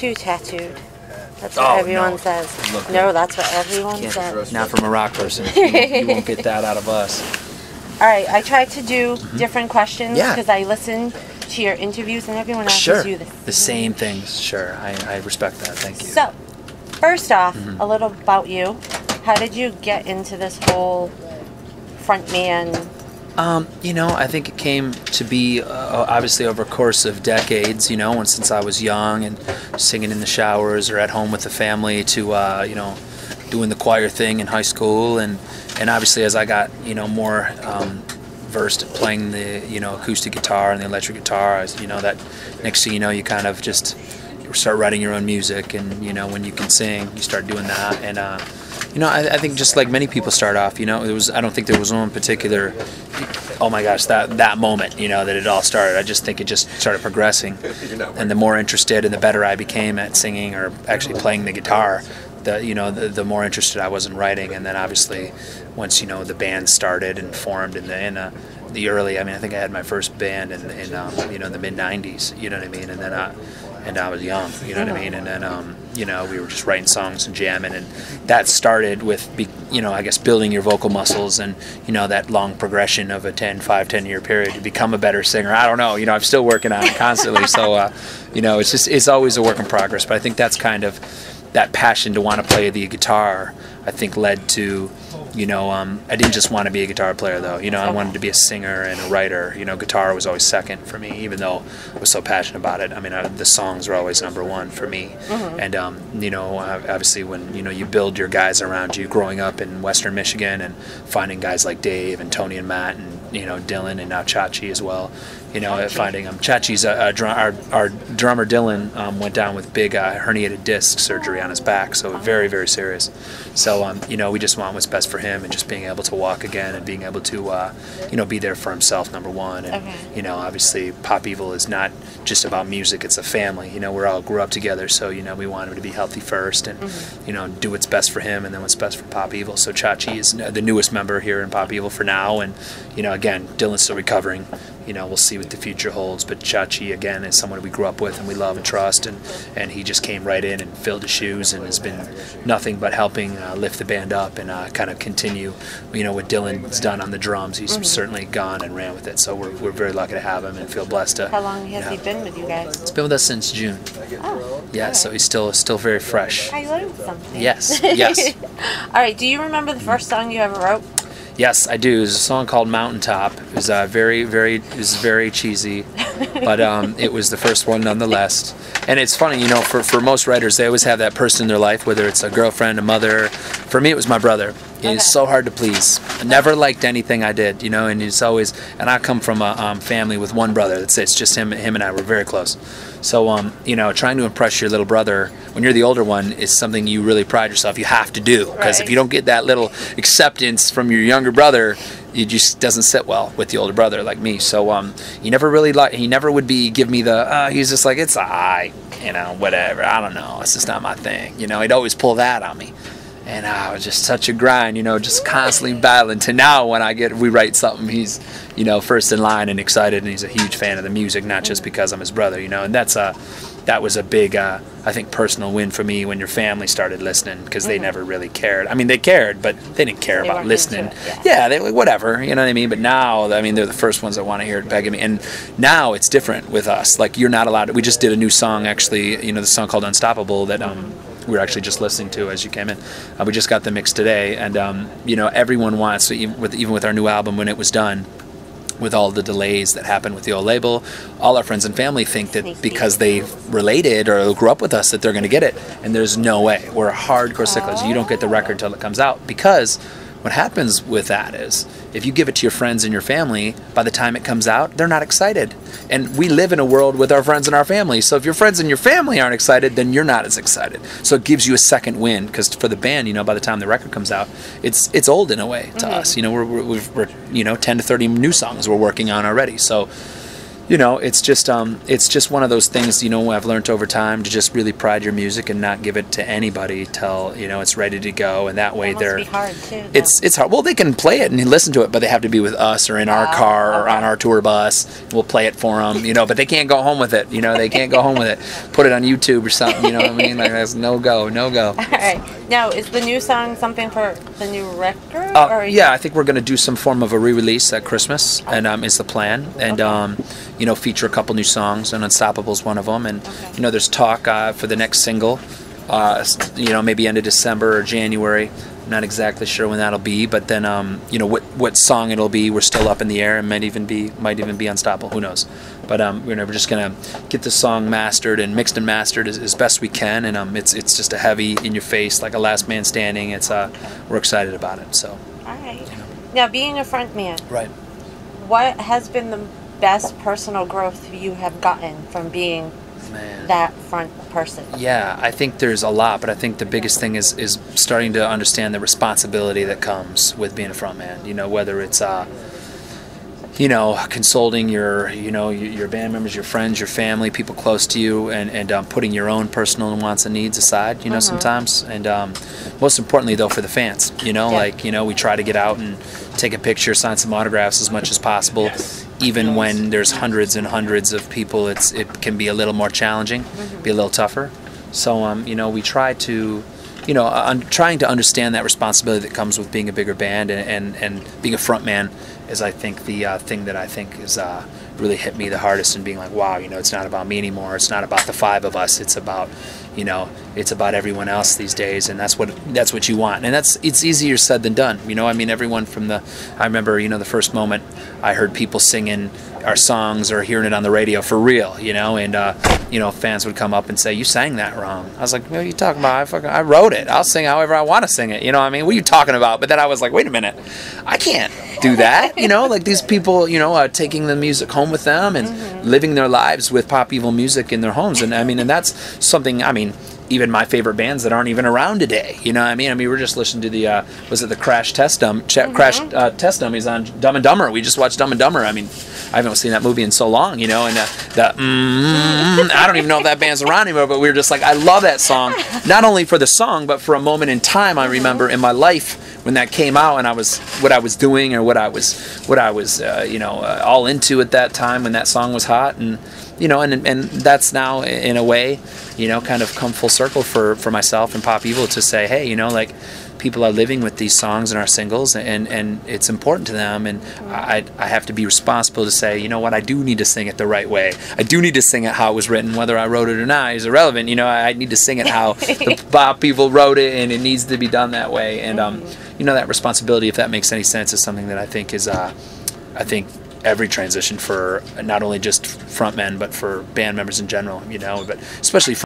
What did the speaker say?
too tattooed. That's what everyone says. No, that's what everyone says. Not from a rock person. You won't get that out of us. All right, I tried to do different questions because I listen to your interviews and everyone asks you the same things. Sure, I respect that. Thank you. So, first off, a little about you. How did you get into this whole frontman? I think it came to be obviously over a course of decades, and since I was young and singing in the showers or at home with the family to, doing the choir thing in high school. And obviously as I got, more versed at playing the, acoustic guitar and the electric guitar, that next thing you know, you kind of just start writing your own music. And, when you can sing, you start doing that. And, I think just like many people start off, I don't think there was one particular, oh my gosh, that moment, that it all started. I just think it just started progressing. And the more interested and the better I became at singing or actually playing the guitar, the more interested I was in writing. And then obviously once, the band started and formed in the early, I think I had my first band in the mid-90s, you know what I mean? And then and I was young, you know what I mean? And then, we were just writing songs and jamming, and that started with, I guess building your vocal muscles and, that long progression of a 10-year period to become a better singer. I don't know, I'm still working on it constantly. So, it's always a work in progress, but I think that's kind of that passion to want to play the guitar, I think led to, I didn't just want to be a guitar player though, I wanted to be a singer and a writer. Guitar was always second for me, even though I was so passionate about it. The songs were always number one for me. And, obviously when, you build your guys around you growing up in Western Michigan and finding guys like Dave and Tony and Matt and, Dylan and now Chachi as well, finding Chachi's, our drummer Dylan went down with big herniated disc surgery on his back, so very, very serious. So, we just want what's best for him and just being able to walk again and being able to, be there for himself, number one. And, obviously Popevil is not just about music, it's a family. We all grew up together, so, we want him to be healthy first and, do what's best for him and then what's best for Popevil. So Chachi is the newest member here in Popevil for now. And, again, Dylan's still recovering. We'll see what the future holds, but Chachi again is someone we grew up with and we love and trust, and he just came right in and filled his shoes and has been nothing but helping lift the band up and kind of continue what Dylan's done on the drums. He's certainly gone and ran with it, so we're very lucky to have him and feel blessed to. How long has he been with you guys? He's been with us since June. Oh, yeah, so he's still very fresh. I learned something. Yes. All right, do you remember the first song you ever wrote? Yes, I do. There's a song called Mountaintop. It was very cheesy, but it was the first one nonetheless. And it's funny, for most writers, they always have that person in their life, whether it's a girlfriend, a mother. For me, it was my brother. He's so hard to please. I never liked anything I did, and it's always. And I come from a family with one brother. That's it. It's just him and I were very close. So, trying to impress your little brother when you're the older one is something you really pride yourself. You have to do, because if you don't get that little acceptance from your younger brother, it just doesn't sit well with the older brother like me. So, he never really he never would give me the. He's just like, it's whatever. I don't know. It's just not my thing. He'd always pull that on me. And it was just such a grind, just constantly battling. To now, when we write something, he's, first in line and excited, and he's a huge fan of the music, not just because I'm his brother, and that was a big, I think, personal win for me when your family started listening, because they never really cared. They cared, but they didn't care about listening. They whatever, you know what I mean? But now, they're the first ones that want to hear it begging me. And now it's different with us. Like, you're not allowed to. We just did a new song, actually, the song called Unstoppable that we were actually just listening to as you came in. We just got the mix today, and everyone wants to, even with our new album, when it was done, with all the delays that happened with the old label, all our friends and family think that because they related or grew up with us that they're going to get it, and there's no way. We're hardcore sticklers. You don't get the record till it comes out, because what happens with that is, if you give it to your friends and your family, by the time it comes out, they're not excited. And we live in a world with our friends and our family, so if your friends and your family aren't excited, then you're not as excited. So it gives you a second win, because for the band, by the time the record comes out, it's old in a way to us. We're 10 to 30 new songs we're working on already. So you know, it's just one of those things, you know, I've learned over time to just really pride your music and not give it to anybody till, you know, it's ready to go, and that way That must be hard too, though. it's hard. Well, they can play it and listen to it, but they have to be with us or in our car or on our tour bus. We'll play it for them, you know, but they can't go home with it, you know, they can't go home with it. Put it on YouTube or something, you know what I mean? Like, that's no go. All right. Now, is the new song something for the new record? Yeah, I think we're going to do some form of a re-release at Christmas, and is the plan, and you know, feature a couple new songs, and Unstoppable's one of them, and you know, there's talk for the next single, you know, maybe end of December or January. I'm not exactly sure when that'll be, but then you know, what song it'll be, we're still up in the air, and might even be Unstoppable. Who knows? But we're just gonna get the song mastered and mixed and mastered as best we can, and it's just a heavy, in your face, like a Last Man Standing. It's we're excited about it. So. All right. You know. Now, being a front man, right? What has been the best personal growth you have gotten from being that front person? Yeah, I think there's a lot, but I think the biggest thing is starting to understand the responsibility that comes with being a front man. You know, whether it's you know, consulting your band members, your friends, your family, people close to you, and putting your own personal wants and needs aside, you know, sometimes, and most importantly though, for the fans, you know, like, you know, we try to get out and take a picture, sign some autographs as much as possible. Even when there's hundreds and hundreds of people, it can be a little more challenging, be a little tougher. So you know, we try to, you know, trying to understand that responsibility that comes with being a bigger band, and being a front man is, I think, the thing that I think is really hit me the hardest, and being like, wow, you know, it's not about me anymore. It's not about the five of us. It's about, you know, it's about everyone else these days, and that's what you want. And it's easier said than done. You know, I mean, everyone from I remember, you know, the first moment I heard people singing our songs or hearing it on the radio for real, you know, and you know, fans would come up and say, you sang that wrong. I was like, what are you talking about? I wrote it. I'll sing however I want to sing it. You know what I mean? What are you talking about? But then I was like, wait a minute, I can't do that. You know, like, these people, you know, taking the music home with them and living their lives with Popevil music in their homes. And I mean, and that's something, I mean, even my favorite bands that aren't even around today, you know what I mean? We were just listening to the, was it the Crash Test Dummies on Dumb and Dumber. We just watched Dumb and Dumber. I mean, I haven't seen that movie in so long, you know, and I don't even know if that band's around anymore, but we were just like, I love that song, not only for the song, but for a moment in time I remember in my life when that came out, and what I was doing, or what I was you know, all into at that time when that song was hot. And you know, and that's now, in a way, you know, kind of come full circle for myself and Popevil to say, hey, you know, like, people are living with these songs and our singles, and it's important to them, and I have to be responsible to say, you know what, I do need to sing it the right way. I do need to sing it how it was written, whether I wrote it or not is irrelevant. You know, I need to sing it how the Popevil wrote it, and it needs to be done that way. And you know, that responsibility, if that makes any sense, is something that I think is every transition for not only just frontmen but for band members in general, you know, but especially for